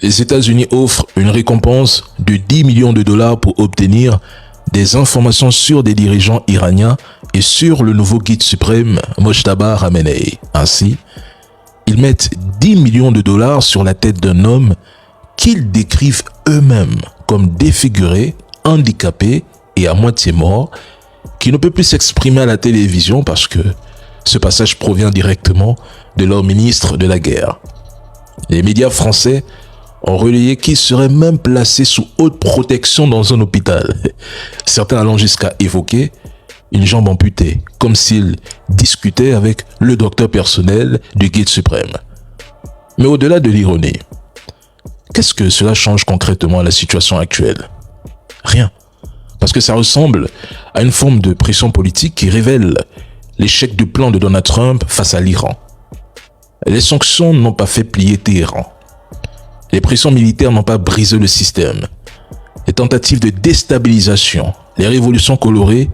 Les États-Unis offrent une récompense de 10 millions de dollars pour obtenir des informations sur des dirigeants iraniens et sur le nouveau guide suprême Mojtaba Khamenei. Ainsi, ils mettent 10 millions de dollars sur la tête d'un homme qu'ils décrivent eux-mêmes comme défiguré, handicapé et à moitié mort, qui ne peut plus s'exprimer à la télévision parce que ce passage provient directement de leur ministre de la guerre. Les médias français ont relayé qu'il serait même placé sous haute protection dans un hôpital. Certains allant jusqu'à évoquer une jambe amputée, comme s'il discutait avec le docteur personnel du guide suprême. Mais au-delà de l'ironie, qu'est-ce que cela change concrètement à la situation actuelle? Rien. Parce que ça ressemble à une forme de pression politique qui révèle l'échec du plan de Donald Trump face à l'Iran. Les sanctions n'ont pas fait plier Téhéran. Les pressions militaires n'ont pas brisé le système. Les tentatives de déstabilisation, les révolutions colorées,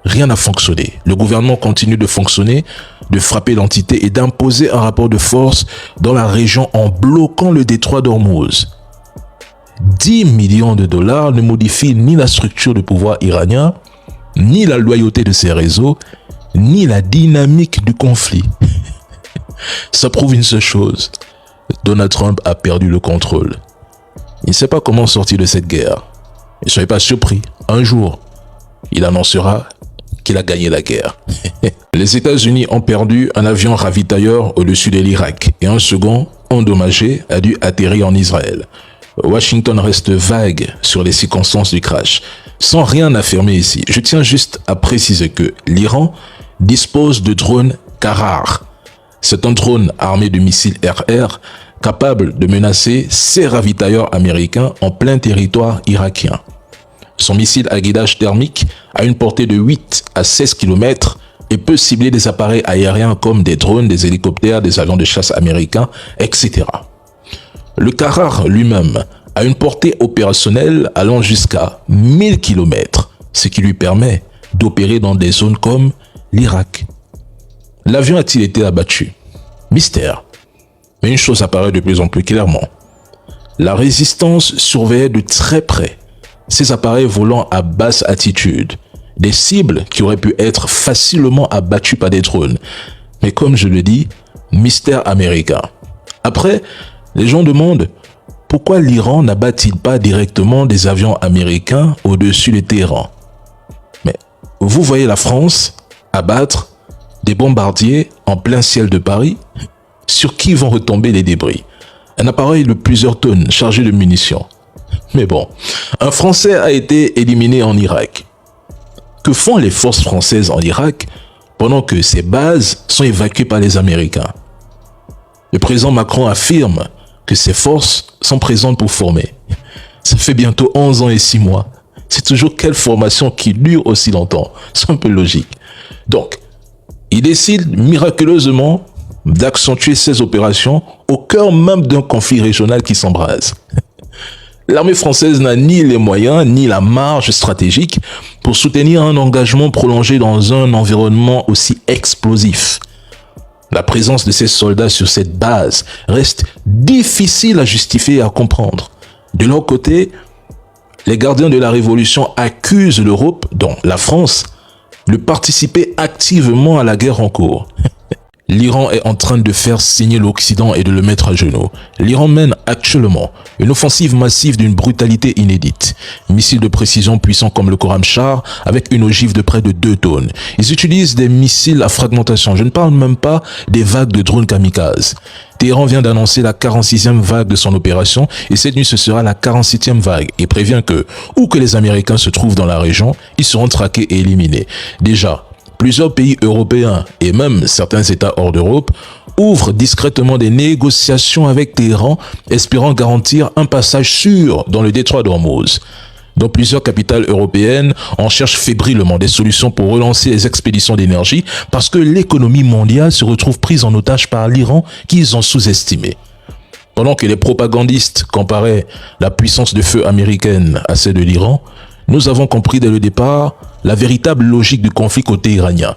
rien n'a fonctionné. Le gouvernement continue de fonctionner, de frapper l'entité et d'imposer un rapport de force dans la région en bloquant le détroit d'Ormuz. 10 millions de dollars ne modifient ni la structure de pouvoir iranien, ni la loyauté de ses réseaux, ni la dynamique du conflit. Ça prouve une seule chose. Donald Trump a perdu le contrôle. Il ne sait pas comment sortir de cette guerre. Ne soyez pas surpris. Un jour, il annoncera qu'il a gagné la guerre. Les États-Unis ont perdu un avion ravitailleur au-dessus de l'Irak et un second, endommagé, a dû atterrir en Israël. Washington reste vague sur les circonstances du crash, sans rien affirmer ici. Je tiens juste à préciser que l'Iran dispose de drones Qarar. C'est un drone armé de missiles RR capable de menacer ces ravitailleurs américains en plein territoire irakien. Son missile à guidage thermique a une portée de 8 à 16 km et peut cibler des appareils aériens comme des drones, des hélicoptères, des avions de chasse américains, etc. Le Qarar lui-même a une portée opérationnelle allant jusqu'à 1000 km, ce qui lui permet d'opérer dans des zones comme l'Irak. L'avion a-t-il été abattu? Mystère. Mais une chose apparaît de plus en plus clairement. La résistance surveillait de très près ces appareils volant à basse altitude, des cibles qui auraient pu être facilement abattues par des drones. Mais comme je le dis, mystère américain. Après, les gens demandent pourquoi l'Iran n'abat-il pas directement des avions américains au-dessus de Téhéran? Mais vous voyez la France abattre des bombardiers en plein ciel de Paris? Sur qui vont retomber les débris? Un appareil de plusieurs tonnes chargé de munitions. Mais bon, un Français a été éliminé en Irak. Que font les forces françaises en Irak pendant que ces bases sont évacuées par les Américains? Le président Macron affirme que ces forces sont présentes pour former. Ça fait bientôt 11 ans et 6 mois. C'est toujours quelle formation qui dure aussi longtemps? C'est un peu logique. Donc, il décide miraculeusement d'accentuer ces opérations au cœur même d'un conflit régional qui s'embrase. L'armée française n'a ni les moyens ni la marge stratégique pour soutenir un engagement prolongé dans un environnement aussi explosif. La présence de ces soldats sur cette base reste difficile à justifier et à comprendre. De leur côté, les gardiens de la Révolution accusent l'Europe, dont la France, de participer activement à la guerre en cours. L'Iran est en train de faire signer l'Occident et de le mettre à genoux. L'Iran mène actuellement une offensive massive d'une brutalité inédite. Missiles de précision puissants comme le Khorramshahr avec une ogive de près de 2 tonnes. Ils utilisent des missiles à fragmentation. Je ne parle même pas des vagues de drones kamikazes. Téhéran vient d'annoncer la 46e vague de son opération et cette nuit ce sera la 47e vague et prévient que, où que les Américains se trouvent dans la région, ils seront traqués et éliminés. Déjà, plusieurs pays européens et même certains États hors d'Europe ouvrent discrètement des négociations avec Téhéran, espérant garantir un passage sûr dans le détroit d'Ormuz. Dans plusieurs capitales européennes, on cherche fébrilement des solutions pour relancer les expéditions d'énergie parce que l'économie mondiale se retrouve prise en otage par l'Iran qu'ils ont sous-estimé. Pendant que les propagandistes comparaient la puissance de feu américaine à celle de l'Iran, nous avons compris dès le départ la véritable logique du conflit côté iranien.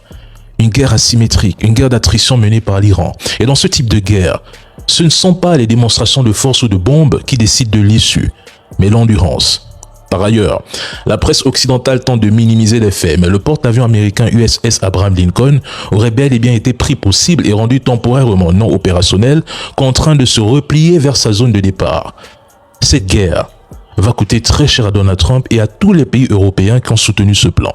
Une guerre asymétrique, une guerre d'attrition menée par l'Iran. Et dans ce type de guerre, Ce ne sont pas les démonstrations de force ou de bombes qui décident de l'issue, mais l'endurance. Par ailleurs, la presse occidentale tente de minimiser les faits, mais le porte-avions américain USS Abraham Lincoln aurait bel et bien été pris pour cible et rendu temporairement non opérationnel, contraint de se replier vers sa zone de départ. Cette guerre va coûter très cher à Donald Trump et à tous les pays européens qui ont soutenu ce plan.